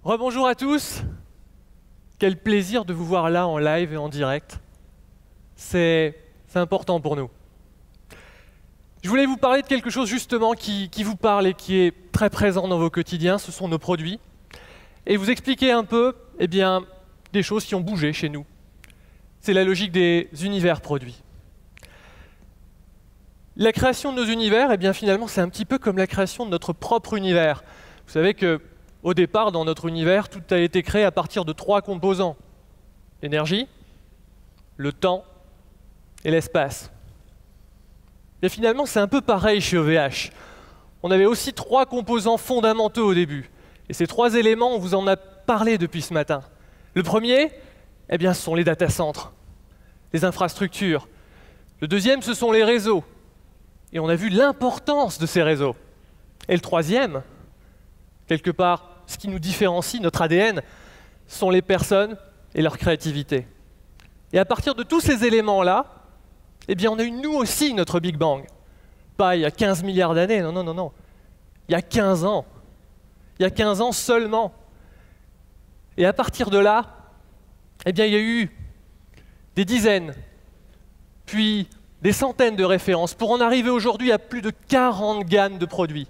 Rebonjour à tous. Quel plaisir de vous voir là en live et en direct. C'est important pour nous. Je voulais vous parler de quelque chose justement qui vous parle et qui est très présent dans vos quotidiens, ce sont nos produits. Et vous expliquer un peu des choses qui ont bougé chez nous. C'est la logique des univers produits. La création de nos univers, finalement, c'est un petit peu comme la création de notre propre univers. Vous savez qu'au départ, dans notre univers, tout a été créé à partir de 3 composants. L'énergie, le temps et l'espace. Et finalement, c'est un peu pareil chez OVH. On avait aussi 3 composants fondamentaux au début. Et ces 3 éléments, on vous en a parlé depuis ce matin. Le premier, ce sont les data centers, les infrastructures. Le deuxième, ce sont les réseaux. Et on a vu l'importance de ces réseaux. Et le troisième, quelque part, ce qui nous différencie, notre ADN, sont les personnes et leur créativité. Et à partir de tous ces éléments-là, on a eu nous aussi notre Big Bang. Pas il y a 15 milliards d'années, non. Il y a 15 ans. Il y a 15 ans seulement. Et à partir de là, il y a eu des dizaines, puis des centaines de références, pour en arriver aujourd'hui à plus de 40 gammes de produits.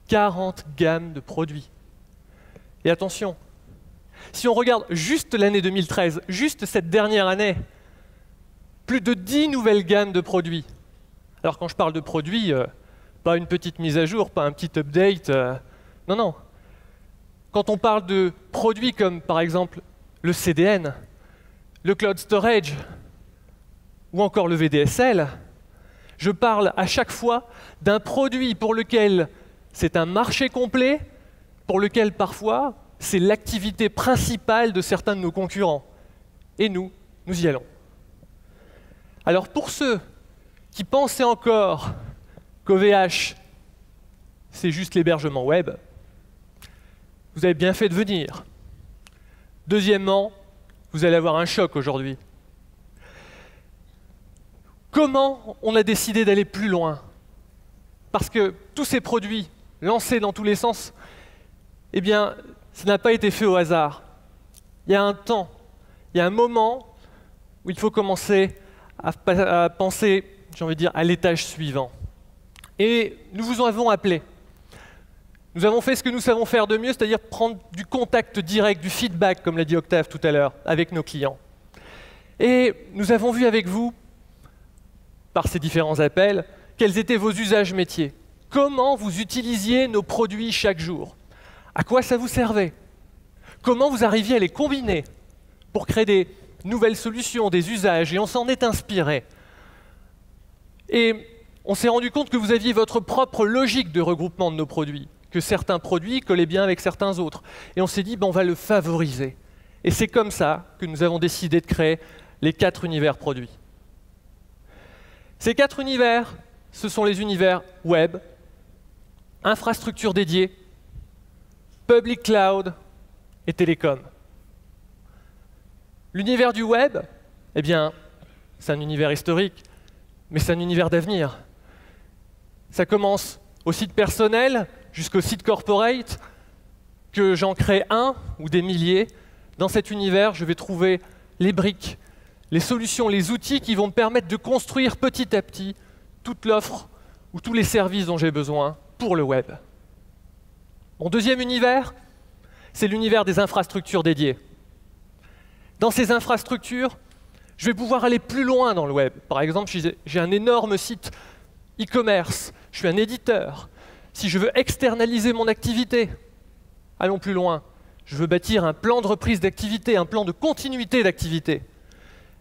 40 gammes de produits. Et attention, si on regarde juste l'année 2013, juste cette dernière année, plus de 10 nouvelles gammes de produits. Alors quand je parle de produits, pas une petite mise à jour, pas un petit update, non. Quand on parle de produits comme par exemple le CDN, le cloud storage ou encore le VDSL, je parle à chaque fois d'un produit pour lequel c'est un marché complet, pour lequel parfois c'est l'activité principale de certains de nos concurrents. Et nous y allons. Alors pour ceux qui pensaient encore qu'OVH, c'est juste l'hébergement web, vous avez bien fait de venir. Deuxièmement, vous allez avoir un choc aujourd'hui. Comment on a décidé d'aller plus loin? Parce que tous ces produits lancés dans tous les sens, ça n'a pas été fait au hasard. Il y a un temps, il y a un moment où il faut commencer à penser, à l'étage suivant. Et nous vous en avons appelé. Nous avons fait ce que nous savons faire de mieux, c'est-à-dire prendre du contact direct, du feedback, comme l'a dit Octave tout à l'heure, avec nos clients. Et nous avons vu avec vous, par ces différents appels, quels étaient vos usages métiers. Comment vous utilisiez nos produits chaque jour. À quoi ça vous servait? Comment vous arriviez à les combiner pour créer des nouvelles solutions, des usages, et on s'en est inspiré. Et on s'est rendu compte que vous aviez votre propre logique de regroupement de nos produits, que certains produits collaient bien avec certains autres. Et on s'est dit, on va le favoriser. Et c'est comme ça que nous avons décidé de créer les 4 univers produits. Ces 4 univers, ce sont les univers web, infrastructures dédiées, public cloud et télécom. L'univers du web, c'est un univers historique, mais c'est un univers d'avenir. Ça commence au site personnel jusqu'au site corporate, que j'en crée un ou des milliers. Dans cet univers, je vais trouver les briques, les solutions, les outils qui vont me permettre de construire petit à petit toute l'offre ou tous les services dont j'ai besoin pour le web. Mon deuxième univers, c'est l'univers des infrastructures dédiées. Dans ces infrastructures, je vais pouvoir aller plus loin dans le web. Par exemple, j'ai un énorme site e-commerce, je suis un éditeur. Si je veux externaliser mon activité, allons plus loin. Je veux bâtir un plan de reprise d'activité, un plan de continuité d'activité.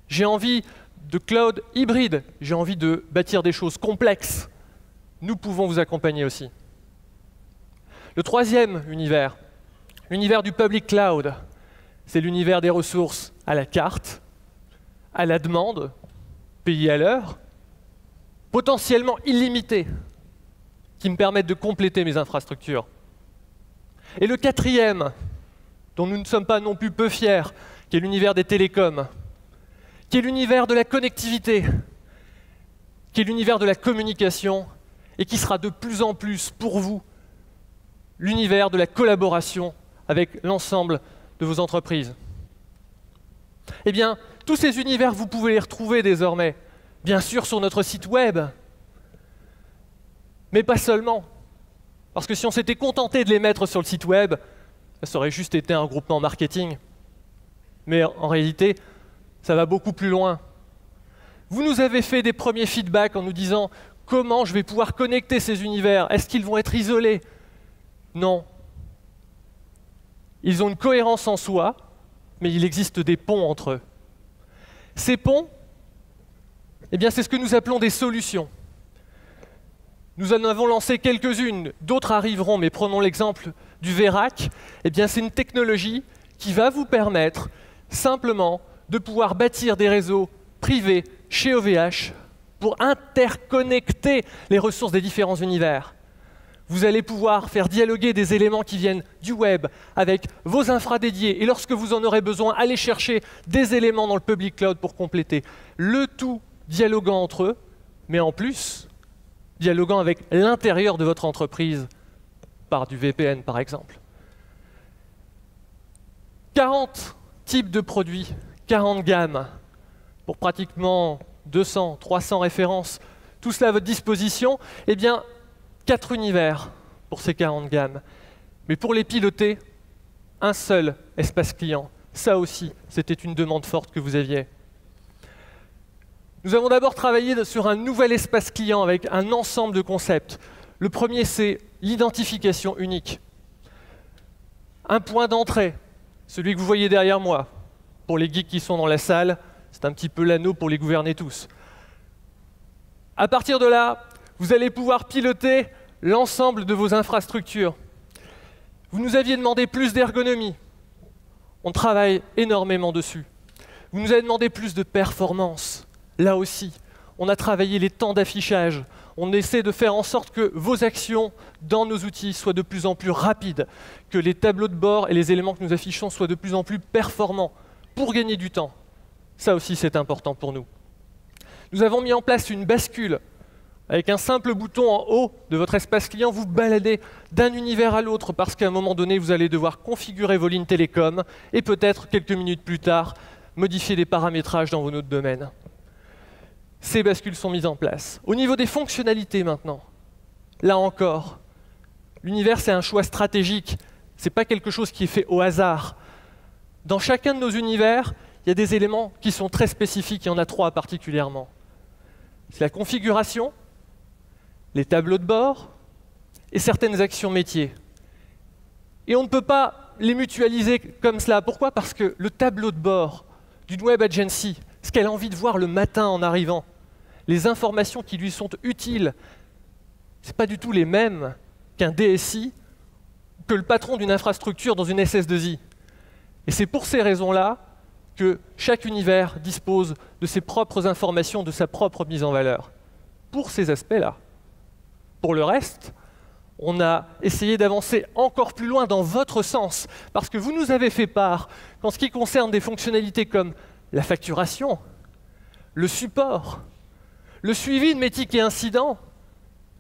J'ai envie de cloud hybride, j'ai envie de bâtir des choses complexes. Nous pouvons vous accompagner aussi. Le troisième univers, l'univers du public cloud, c'est l'univers des ressources à la carte, à la demande, payées à l'heure, potentiellement illimitées, qui me permettent de compléter mes infrastructures. Et le quatrième, dont nous ne sommes pas non plus peu fiers, qui est l'univers des télécoms, qui est l'univers de la connectivité, qui est l'univers de la communication, et qui sera de plus en plus pour vous l'univers de la collaboration avec l'ensemble de vos entreprises. Eh bien, tous ces univers, vous pouvez les retrouver désormais, bien sûr sur notre site web, mais pas seulement. Parce que si on s'était contenté de les mettre sur le site web, ça aurait juste été un groupement marketing. Mais en réalité, ça va beaucoup plus loin. Vous nous avez fait des premiers feedbacks en nous disant comment je vais pouvoir connecter ces univers. Est-ce qu'ils vont être isolés? Non. Ils ont une cohérence en soi, mais il existe des ponts entre eux. Ces ponts, eh bien, c'est ce que nous appelons des solutions. Nous en avons lancé quelques-unes, d'autres arriveront, mais prenons l'exemple du VERAC. Eh bien, c'est une technologie qui va vous permettre simplement de pouvoir bâtir des réseaux privés chez OVH pour interconnecter les ressources des différents univers. Vous allez pouvoir faire dialoguer des éléments qui viennent du web avec vos infras dédiés et lorsque vous en aurez besoin, aller chercher des éléments dans le public cloud pour compléter. Le tout dialoguant entre eux, mais en plus, dialoguant avec l'intérieur de votre entreprise par du VPN par exemple. 40 types de produits, 40 gammes, pour pratiquement 200, 300 références, tout cela à votre disposition, eh bien, 4 univers pour ces 40 gammes. Mais pour les piloter, un seul espace client. Ça aussi, c'était une demande forte que vous aviez. Nous avons d'abord travaillé sur un nouvel espace client avec un ensemble de concepts. Le premier, c'est l'identification unique. Un point d'entrée, celui que vous voyez derrière moi. Pour les geeks qui sont dans la salle, c'est un petit peu l'anneau pour les gouverner tous. À partir de là, vous allez pouvoir piloter l'ensemble de vos infrastructures. Vous nous aviez demandé plus d'ergonomie. On travaille énormément dessus. Vous nous avez demandé plus de performance. Là aussi, on a travaillé les temps d'affichage. On essaie de faire en sorte que vos actions dans nos outils soient de plus en plus rapides, que les tableaux de bord et les éléments que nous affichons soient de plus en plus performants pour gagner du temps. Ça aussi, c'est important pour nous. Nous avons mis en place une bascule. Avec un simple bouton en haut de votre espace client, vous baladez d'un univers à l'autre parce qu'à un moment donné, vous allez devoir configurer vos lignes télécom et peut-être, quelques minutes plus tard, modifier des paramétrages dans vos autres domaines. Ces bascules sont mises en place. Au niveau des fonctionnalités maintenant, là encore, l'univers, c'est un choix stratégique. Ce n'est pas quelque chose qui est fait au hasard. Dans chacun de nos univers, il y a des éléments qui sont très spécifiques, il y en a 3 particulièrement. C'est la configuration, les tableaux de bord et certaines actions métiers. Et on ne peut pas les mutualiser comme cela. Pourquoi? Parce que le tableau de bord d'une web agency, ce qu'elle a envie de voir le matin en arrivant, les informations qui lui sont utiles, ce n'est pas du tout les mêmes qu'un DSI, que le patron d'une infrastructure dans une SS2I. Et c'est pour ces raisons-là que chaque univers dispose de ses propres informations, de sa propre mise en valeur. Pour ces aspects-là. Pour le reste, on a essayé d'avancer encore plus loin dans votre sens, parce que vous nous avez fait part qu'en ce qui concerne des fonctionnalités comme la facturation, le support, le suivi de mes tickets incidents,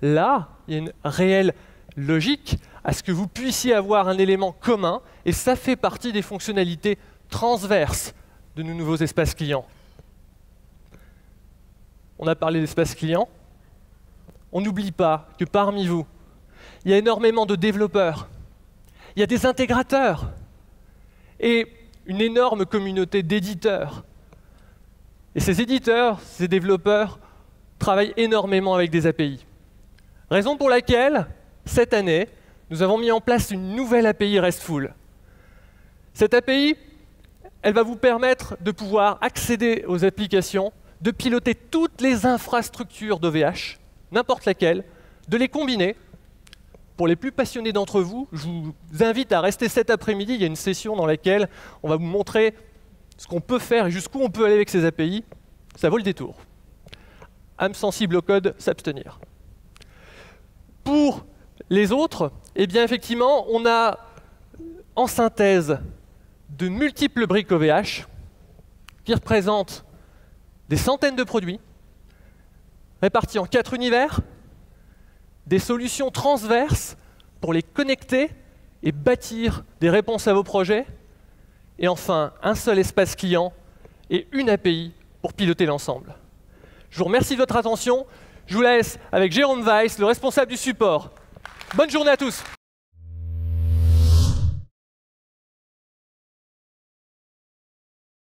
là, il y a une réelle logique à ce que vous puissiez avoir un élément commun, et ça fait partie des fonctionnalités transverses de nos nouveaux espaces clients. On a parlé d'espace client. On n'oublie pas que parmi vous, il y a énormément de développeurs, il y a des intégrateurs et une énorme communauté d'éditeurs. Et ces éditeurs, ces développeurs, travaillent énormément avec des API. Raison pour laquelle, cette année, nous avons mis en place une nouvelle API RESTful. Cette API, elle va vous permettre de pouvoir accéder aux applications, de piloter toutes les infrastructures d'OVH, n'importe laquelle, de les combiner. Pour les plus passionnés d'entre vous, je vous invite à rester cet après-midi. Il y a une session dans laquelle on va vous montrer ce qu'on peut faire et jusqu'où on peut aller avec ces API. Ça vaut le détour. Âme sensible au code, s'abstenir. Pour les autres, eh bien effectivement, on a en synthèse de multiples briques OVH qui représentent des centaines de produits répartis en 4 univers, des solutions transverses pour les connecter et bâtir des réponses à vos projets. Et enfin, un seul espace client et une API pour piloter l'ensemble. Je vous remercie de votre attention. Je vous laisse avec Jérôme Weiss, le responsable du support. Bonne journée à tous.